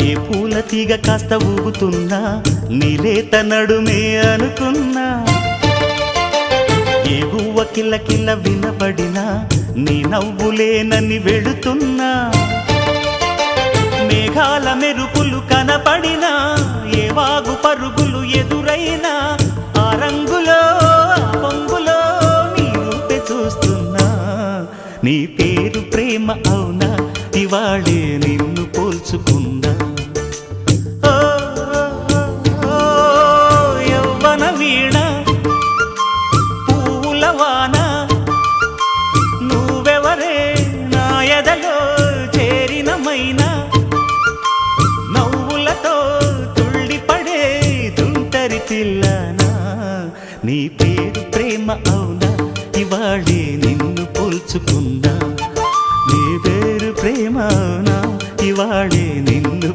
ఏ పూల తీగ కాస్త ఊగుతున్నా నీలేత నడుమే అనుకున్నా ఏ గువ్వ కిల్ల కిల్ల వినబడినా నీ నవ్వులేనని వెళుతున్నా మేఘాల మెరుపులు కనపడినా ఏ వాగు పరుగులు ఎదురైనా ఆ రంగులో ఆ పొంగులో నీ రూపే చూస్తున్నా నీ పేరు ప్రేమ అవునా ఇవాళే నిన్ను పోల్చుకున్నా యవ్వన వీణ పూల వాన నువ్వెవరే నా ఎదలో చేరిన మైనా నవ్వులతో తుళ్ళిపడే తుంటరి పిల్లనా నీ పేరు ప్రేమ అవునా ఇవాళే నిన్ను పోల్చుకున్నా నీ పేరు ప్రేమ అవునా ఇవాళే నిన్ను